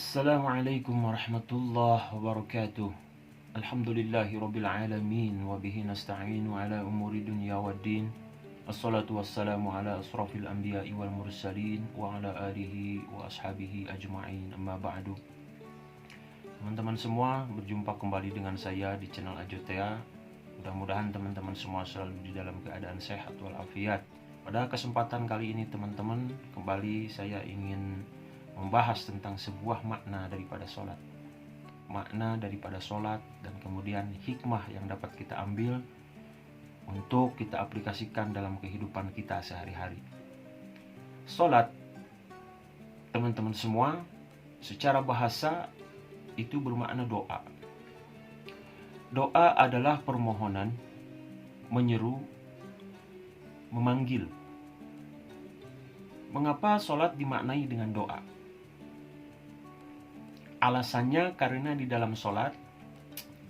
Assalamualaikum warahmatullahi wabarakatuh. Alhamdulillahi rabbil alamin wa bihi nasta'inu ala umuri dunya waddin. Assalatu wassalamu ala asrafil anbiya'i wal mursalin wa ala alihi wa ashabihi ajma'in, amma ba'du. Teman-teman semua, berjumpa kembali dengan saya di channel Ajotea. Mudah-mudahan teman-teman semua selalu di dalam keadaan sehat walafiat. Pada kesempatan kali ini teman-teman, kembali saya ingin membahas tentang sebuah makna daripada sholat. Makna daripada sholat dan kemudian hikmah yang dapat kita ambil untuk kita aplikasikan dalam kehidupan kita sehari-hari. Sholat, teman-teman semua, secara bahasa itu bermakna doa. Doa adalah permohonan, menyeru, memanggil. Mengapa sholat dimaknai dengan doa? Alasannya karena di dalam sholat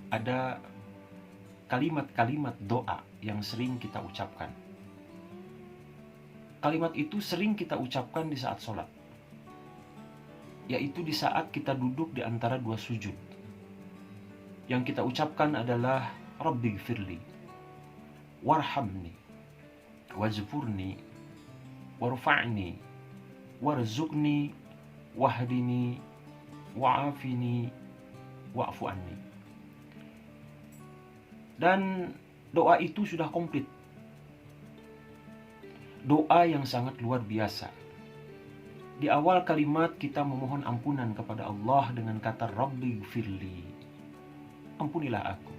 ada kalimat-kalimat doa yang sering kita ucapkan. Kalimat itu sering kita ucapkan di saat sholat, yaitu di saat kita duduk di antara dua sujud. Yang kita ucapkan adalah Rabbighfirli, warhamni, wajburni, warfa'ni, warzuqni, wahdini, wa'afini, wa'fu anni. Dan doa itu sudah komplit. Doa yang sangat luar biasa. Di awal kalimat kita memohon ampunan kepada Allah dengan kata Rabbighfirli, ampunilah aku.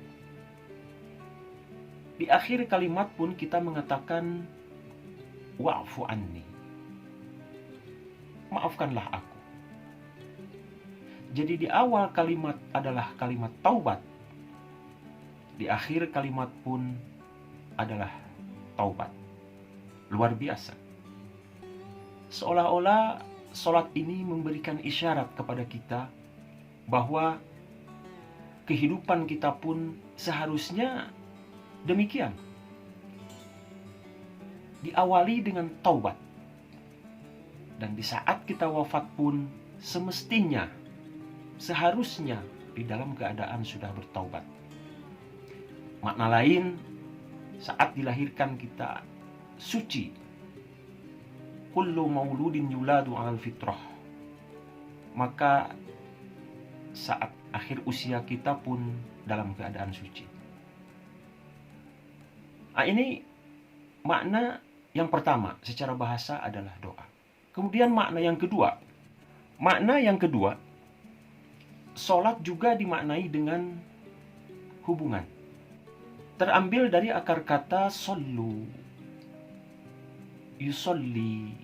Di akhir kalimat pun kita mengatakan wa'fu anni, maafkanlah aku. Jadi di awal kalimat adalah kalimat taubat, di akhir kalimat pun adalah taubat. Luar biasa. Seolah-olah sholat ini memberikan isyarat kepada kita bahwa kehidupan kita pun seharusnya demikian. Diawali dengan taubat. Dan di saat kita wafat pun semestinya, seharusnya di dalam keadaan sudah bertaubat. Makna lain, saat dilahirkan kita suci. Kullu mauludin yuladu 'alal fitrah. Maka saat akhir usia kita pun dalam keadaan suci. Ini makna yang pertama secara bahasa adalah doa. Kemudian makna yang kedua. Makna yang kedua, sholat juga dimaknai dengan hubungan. Terambil dari akar kata shollu, yusolli,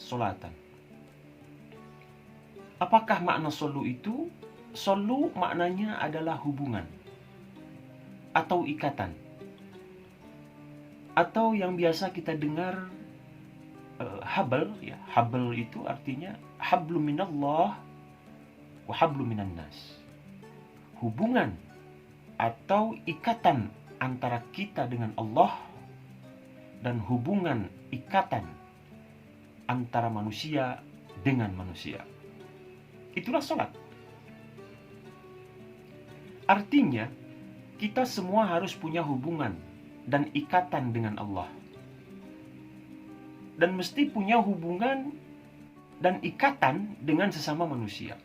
sholatan. Apakah makna shollu itu? Shollu maknanya adalah hubungan atau ikatan, atau yang biasa kita dengar habl, ya. Habl itu artinya hablum minallah wa hablum minan nas. Hubungan atau ikatan antara kita dengan Allah dan hubungan ikatan antara manusia dengan manusia. Itulah sholat. Artinya, kita semua harus punya hubungan dan ikatan dengan Allah. Dan mesti punya hubungan dan ikatan dengan sesama manusia.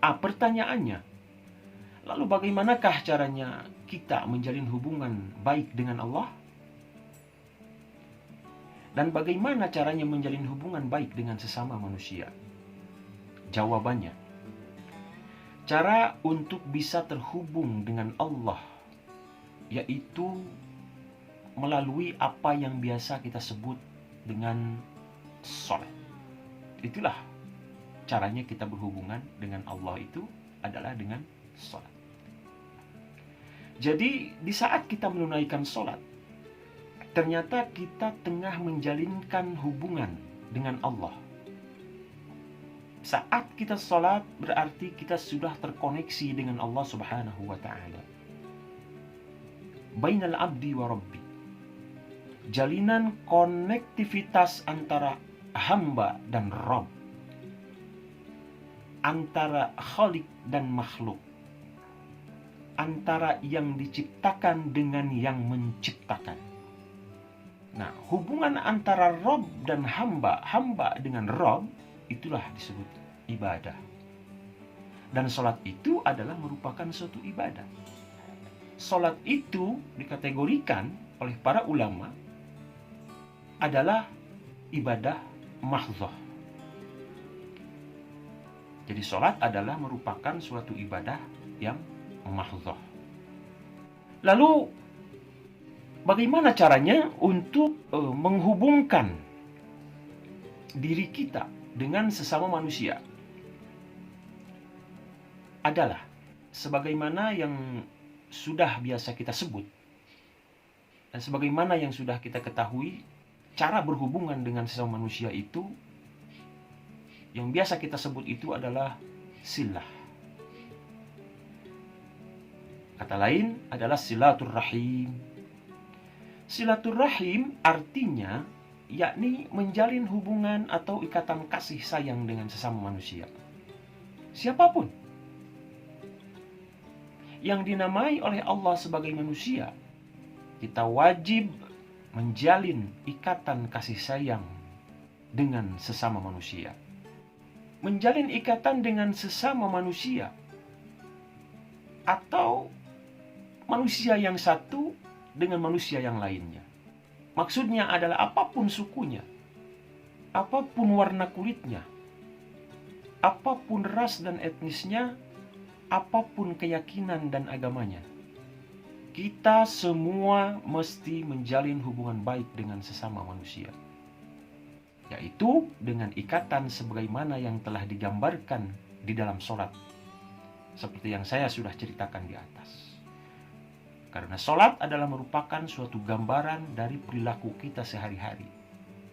Pertanyaannya, lalu bagaimanakah caranya kita menjalin hubungan baik dengan Allah? Dan bagaimana caranya menjalin hubungan baik dengan sesama manusia? Jawabannya, cara untuk bisa terhubung dengan Allah yaitu melalui apa yang biasa kita sebut dengan sholat. Itulah caranya kita berhubungan dengan Allah, itu adalah dengan sholat. Jadi di saat kita menunaikan sholat, ternyata kita tengah menjalinkan hubungan dengan Allah. Saat kita sholat berarti kita sudah terkoneksi dengan Allah Subhanahu wa ta'ala. Bainal abdi wa rabbi. Jalinan konektivitas antara hamba dan Rabb. antara khalik dan makhluk, antara yang diciptakan dengan yang menciptakan. Nah, hubungan antara Rob dan hamba, hamba dengan Rob, itulah disebut ibadah. Dan sholat itu adalah merupakan suatu ibadah. Sholat itu dikategorikan oleh para ulama adalah ibadah mahdhah. Jadi sholat adalah merupakan suatu ibadah yang mahdhah. Lalu bagaimana caranya untuk menghubungkan diri kita dengan sesama manusia? Adalah sebagaimana yang sudah biasa kita sebut dan sebagaimana yang sudah kita ketahui, cara berhubungan dengan sesama manusia itu yang biasa kita sebut itu adalah silah. Kata lain adalah silaturrahim. Silaturrahim artinya yakni menjalin hubungan atau ikatan kasih sayang dengan sesama manusia, siapapun yang dinamai oleh Allah sebagai manusia. Kita wajib menjalin ikatan kasih sayang dengan sesama manusia. Menjalin ikatan dengan sesama manusia atau manusia yang satu dengan manusia yang lainnya. Maksudnya adalah apapun sukunya, apapun warna kulitnya, apapun ras dan etnisnya, apapun keyakinan dan agamanya, kita semua mesti menjalin hubungan baik dengan sesama manusia, yaitu dengan ikatan sebagaimana yang telah digambarkan di dalam sholat, seperti yang saya sudah ceritakan di atas. Karena sholat adalah merupakan suatu gambaran dari perilaku kita sehari-hari.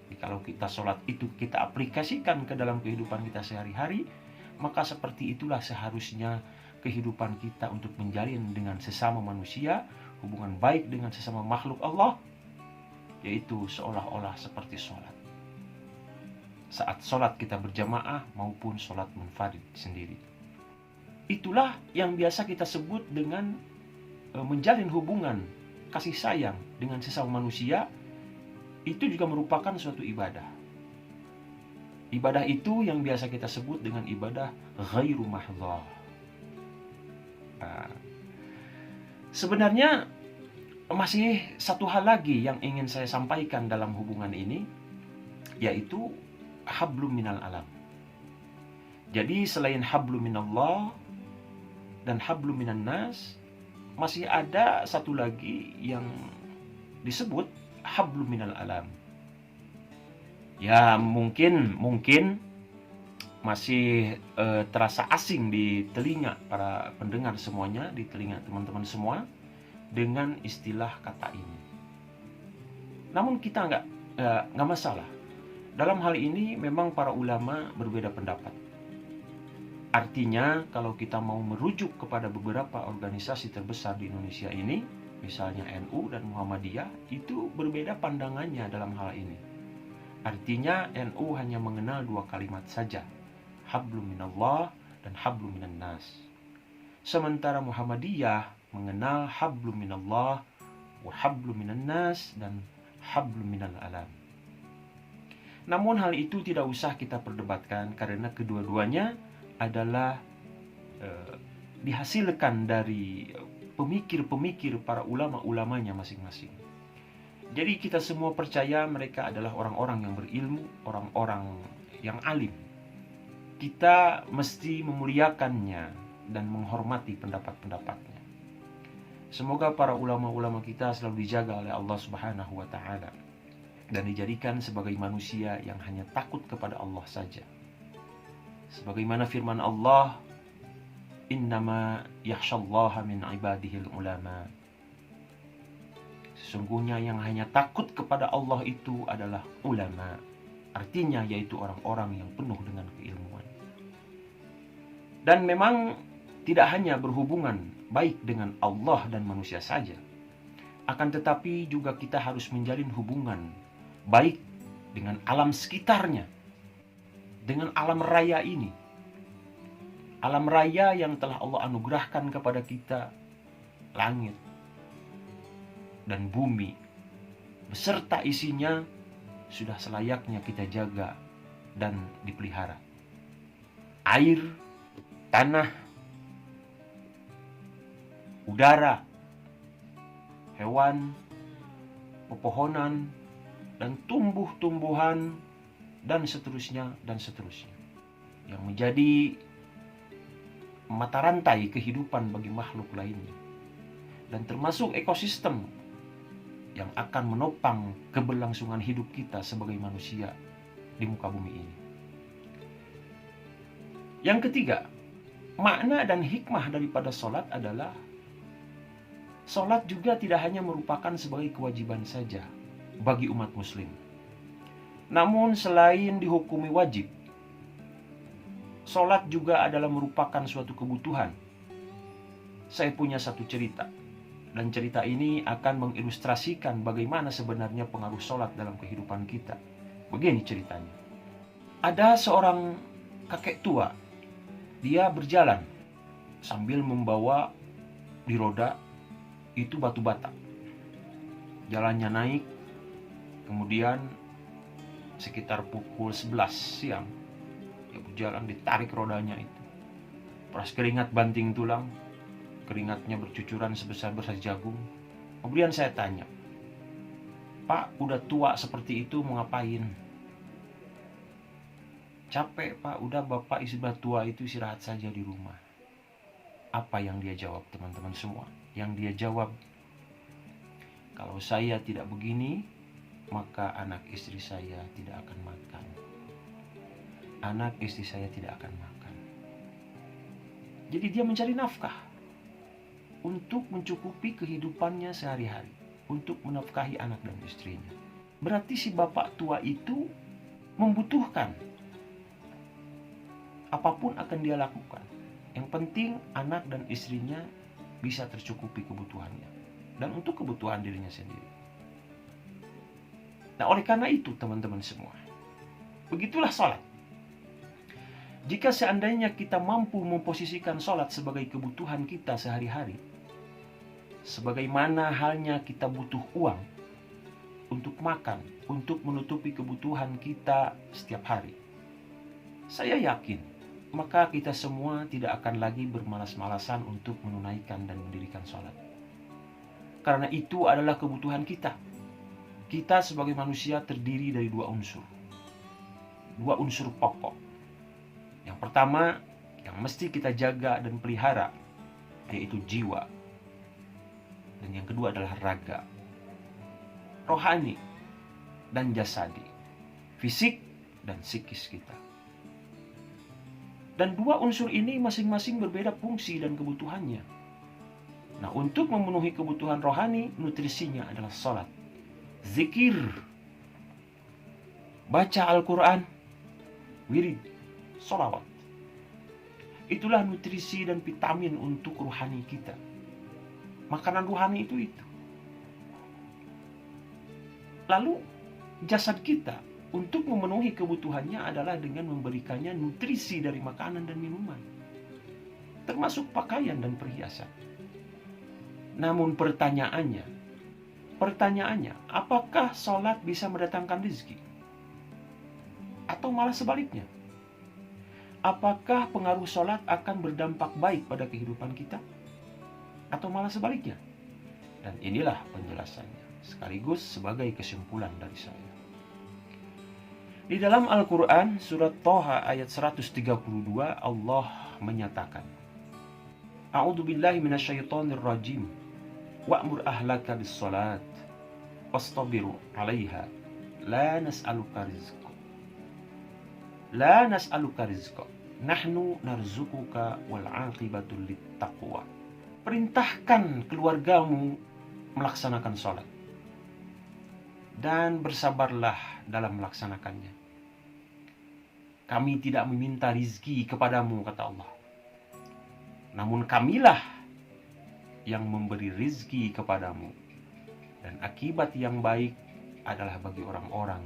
Jadi kalau kita sholat itu kita aplikasikan ke dalam kehidupan kita sehari-hari, maka seperti itulah seharusnya kehidupan kita untuk menjalin dengan sesama manusia, hubungan baik dengan sesama makhluk Allah, yaitu seolah-olah seperti sholat. Saat sholat kita berjamaah maupun sholat munfarid sendiri. Itulah yang biasa kita sebut dengan menjalin hubungan kasih sayang dengan sesama manusia. Itu juga merupakan suatu ibadah. Ibadah itu yang biasa kita sebut dengan ibadah ghairu mahdhah. Sebenarnya masih satu hal lagi yang ingin saya sampaikan dalam hubungan ini, yaitu hablum minal alam. Jadi selain hablum minallah dan hablum minan nas, masih ada satu lagi yang disebut hablum minal alam. Ya mungkin masih terasa asing di telinga para pendengar semuanya, di telinga teman-teman semua dengan istilah kata ini. Namun kita nggak masalah. Dalam hal ini memang para ulama berbeda pendapat. Artinya kalau kita mau merujuk kepada beberapa organisasi terbesar di Indonesia ini, misalnya NU dan Muhammadiyah, itu berbeda pandangannya dalam hal ini. Artinya NU hanya mengenal dua kalimat saja, hablum minallah dan hablum minan nas. Sementara Muhammadiyah mengenal hablum minallah wa hablum minan nas dan hablum minal alam. Namun hal itu tidak usah kita perdebatkan karena kedua-duanya adalah dihasilkan dari pemikir-pemikir para ulama-ulamanya masing-masing. Jadi kita semua percaya mereka adalah orang-orang yang berilmu, orang-orang yang alim. Kita mesti memuliakannya dan menghormati pendapat-pendapatnya. Semoga para ulama-ulama kita selalu dijaga oleh Allah Subhanahu wa Ta'ala dan dijadikan sebagai manusia yang hanya takut kepada Allah saja. Sebagaimana firman Allah, innama yakhshallaha min ibadihil ulama. Sesungguhnya yang hanya takut kepada Allah itu adalah ulama. Artinya yaitu orang-orang yang penuh dengan keilmuan. Dan memang tidak hanya berhubungan baik dengan Allah dan manusia saja, akan tetapi juga kita harus menjalin hubungan baik dengan alam sekitarnya, dengan alam raya ini. Alam raya yang telah Allah anugerahkan kepada kita, langit dan bumi beserta isinya, sudah selayaknya kita jaga dan dipelihara. Air, tanah, udara, hewan, pepohonan, dan tumbuh-tumbuhan, dan seterusnya, yang menjadi mata rantai kehidupan bagi makhluk lainnya, dan termasuk ekosistem yang akan menopang keberlangsungan hidup kita sebagai manusia di muka bumi ini. Yang ketiga, makna dan hikmah daripada sholat adalah sholat juga tidak hanya merupakan sebagai kewajiban saja bagi umat muslim. Namun selain dihukumi wajib, sholat juga adalah merupakan suatu kebutuhan. Saya punya satu cerita, dan cerita ini akan mengilustrasikan bagaimana sebenarnya pengaruh sholat dalam kehidupan kita. Begini ceritanya. Ada seorang kakek tua. Dia berjalan sambil membawa di roda itu batu bata. Jalannya naik, kemudian sekitar pukul 11 siang, dia berjalan ditarik rodanya itu. Peras keringat banting tulang, keringatnya bercucuran sebesar-besar jagung. Kemudian saya tanya, "Pak, udah tua seperti itu mau ngapain?" "Capek Pak, udah Bapak sudah tua itu istirahat saja di rumah." Apa yang dia jawab teman-teman semua? Yang dia jawab, "Kalau saya tidak begini, maka anak istri saya tidak akan makan. Anak istri saya tidak akan makan." Jadi dia mencari nafkah untuk mencukupi kehidupannya sehari-hari, untuk menafkahi anak dan istrinya. Berarti si bapak tua itu membutuhkan. Apapun akan dia lakukan. Yang penting anak dan istrinya bisa tercukupi kebutuhannya. Dan untuk kebutuhan dirinya sendiri. Nah, oleh karena itu teman-teman semua, begitulah sholat. Jika seandainya kita mampu memposisikan sholat sebagai kebutuhan kita sehari-hari, sebagaimana halnya kita butuh uang untuk makan, untuk menutupi kebutuhan kita setiap hari, saya yakin maka kita semua tidak akan lagi bermalas-malasan untuk menunaikan dan mendirikan sholat. Karena itu adalah kebutuhan kita. Kita sebagai manusia terdiri dari dua unsur pokok. Yang pertama yang mesti kita jaga dan pelihara, yaitu jiwa. Dan yang kedua adalah raga, rohani dan jasadi, fisik dan psikis kita. Dan dua unsur ini masing-masing berbeda fungsi dan kebutuhannya. Nah, untuk memenuhi kebutuhan rohani, nutrisinya adalah sholat, zikir, baca Al-Quran, wirid, sholawat. Itulah nutrisi dan vitamin untuk rohani kita. Makanan rohani itu. Lalu jasad kita untuk memenuhi kebutuhannya adalah dengan memberikannya nutrisi dari makanan dan minuman, termasuk pakaian dan perhiasan. Namun pertanyaannya, apakah sholat bisa mendatangkan rezeki? Atau malah sebaliknya? Apakah pengaruh sholat akan berdampak baik pada kehidupan kita? Atau malah sebaliknya? Dan inilah penjelasannya, sekaligus sebagai kesimpulan dari saya. Di dalam Al-Quran, surat Thaha ayat 132, Allah menyatakan, "A'udzu billahi minasyaitonir rajim. Wa'mur ahlaka bis-shalat wastabiru 'alaiha. La nas'aluka rizqa. Nahnu narzuquka wal 'aqibatu lit-taqwa." Perintahkan keluargamu melaksanakan sholat, dan bersabarlah dalam melaksanakannya. Kami tidak meminta rizki kepadamu, kata Allah. Namun kamilah yang memberi rizki kepadamu. Dan akibat yang baik adalah bagi orang-orang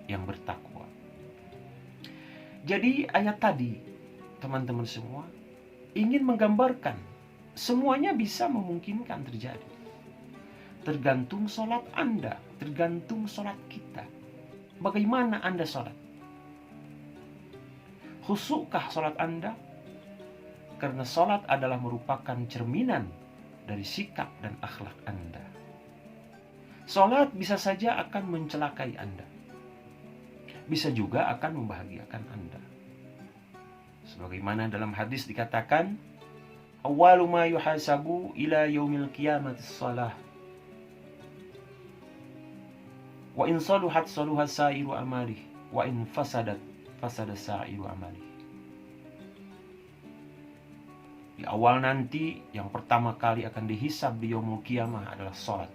yang bertakwa. Jadi ayat tadi, teman-teman semua, ingin menggambarkan semuanya bisa memungkinkan terjadi. Tergantung sholat Anda, tergantung sholat kita. Bagaimana Anda sholat? Khusyukkah sholat Anda? Karena sholat adalah merupakan cerminan dari sikap dan akhlak Anda. Sholat bisa saja akan mencelakai Anda. Bisa juga akan membahagiakan Anda. Sebagaimana dalam hadis dikatakan, awwalu ma yuhasabu ila yaumil qiyamati shalah. Wa in saluhat saluha sa'iru amalih, wa in fasadat fasada sa'iru amalih. Di awal nanti yang pertama kali akan dihisab di yaumul qiyamah adalah salat.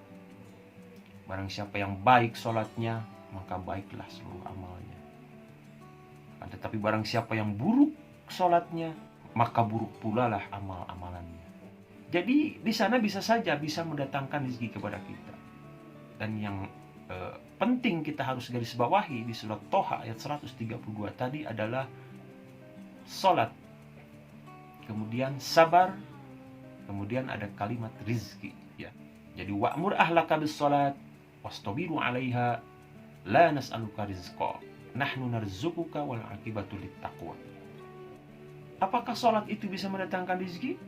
Barang siapa yang baik salatnya, maka baiklah seluruh amalnya. Tetapi barang siapa yang buruk salatnya, maka buruk pula lah amal-amalannya. Jadi di sana bisa saja bisa mendatangkan rezeki kepada kita. Dan yang penting kita harus garis bawahi di surat Toha ayat 132 tadi adalah salat, kemudian sabar, kemudian ada kalimat rizki, ya. Jadi wa'mur ahlaka bis salat wastabiru 'alaiha la nas'aluka rizqa nahnu narzuquka wal 'aqibatu littaqwa. Apakah salat itu bisa mendatangkan rizki?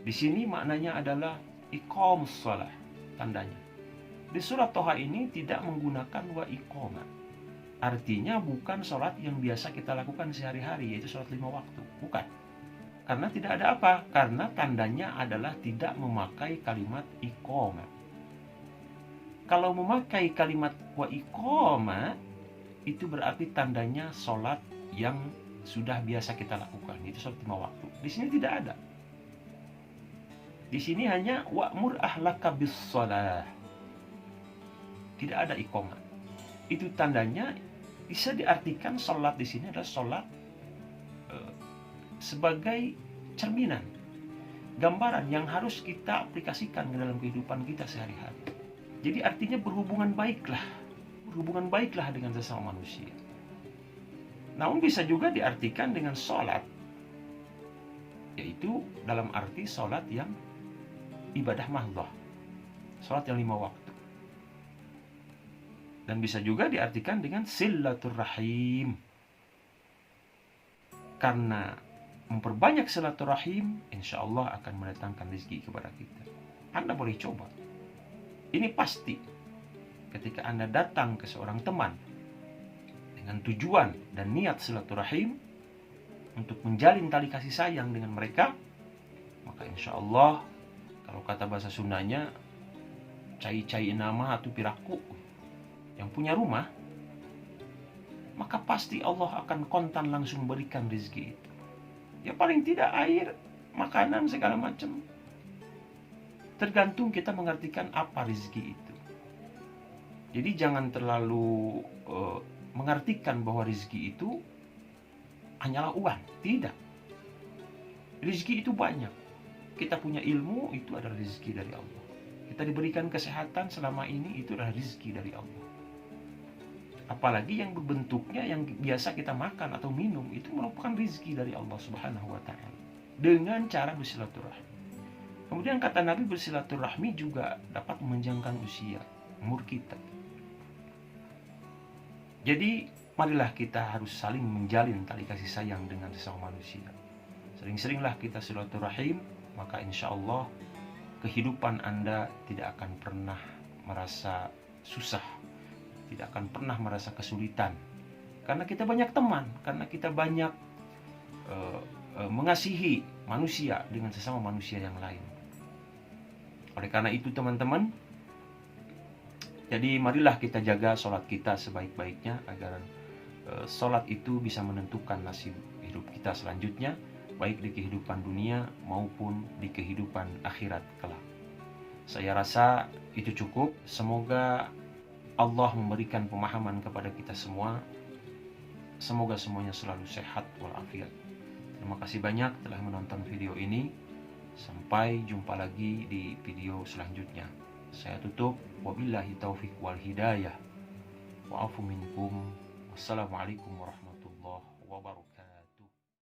Di sini maknanya adalah iqamus shalah, tandanya. Di surat Toha ini tidak menggunakan wa iqamah. Artinya bukan sholat yang biasa kita lakukan sehari-hari, yaitu sholat 5 waktu. Bukan. Karena tidak ada apa? Karena tandanya adalah tidak memakai kalimat iqamah. Kalau memakai kalimat wa iqamah, itu berarti tandanya sholat yang sudah biasa kita lakukan, yaitu sholat 5 waktu. Di sini tidak ada. Di sini hanya wa'mur ahlaka bis shalah. Tidak ada iqamah. Itu tandanya bisa diartikan sholat di sini adalah sholat sebagai cerminan, gambaran yang harus kita aplikasikan ke dalam kehidupan kita sehari-hari. Jadi artinya berhubungan baiklah dengan sesama manusia. Namun bisa juga diartikan dengan sholat, yaitu dalam arti sholat yang ibadah mahdhah, sholat yang 5 waktu. Dan bisa juga diartikan dengan silaturahim. Karena memperbanyak silaturahim, insya Allah akan mendatangkan rezeki kepada kita. Anda boleh coba. Ini pasti. Ketika Anda datang ke seorang teman dengan tujuan dan niat silaturahim untuk menjalin tali kasih sayang dengan mereka, maka insya Allah, kalau kata bahasa Sundanya, cai-cai nama atau piraku, yang punya rumah, maka pasti Allah akan kontan langsung berikan rezeki itu. Ya paling tidak air, makanan, segala macam. Tergantung kita mengartikan apa rezeki itu. Jadi jangan terlalu mengartikan bahwa rezeki itu hanyalah uang. Tidak. Rezeki itu banyak. Kita punya ilmu, itu adalah rezeki dari Allah. Kita diberikan kesehatan selama ini, itu adalah rezeki dari Allah. Apalagi yang berbentuknya yang biasa kita makan atau minum, itu merupakan rezeki dari Allah Subhanahu wa Ta'ala dengan cara bersilaturahmi. Kemudian kata Nabi, bersilaturahmi juga dapat memanjangkan usia, umur kita. Jadi marilah kita harus saling menjalin tali kasih sayang dengan sesama manusia. Sering-seringlah kita silaturahim, maka insya Allah kehidupan Anda tidak akan pernah merasa susah, tidak akan pernah merasa kesulitan. Karena kita banyak teman, karena kita banyak mengasihi manusia dengan sesama manusia yang lain. Oleh karena itu teman-teman, jadi marilah kita jaga sholat kita sebaik-baiknya agar sholat itu bisa menentukan nasib hidup kita selanjutnya, baik di kehidupan dunia maupun di kehidupan akhirat kelak. Saya rasa itu cukup. Semoga Allah memberikan pemahaman kepada kita semua. Semoga semuanya selalu sehat walafiat. Terima kasih banyak telah menonton video ini. Sampai jumpa lagi di video selanjutnya. Saya tutup. Wabillahi taufiq wal hidayah. Wa'afu minkum. Wassalamualaikum warahmatullahi wabarakatuh.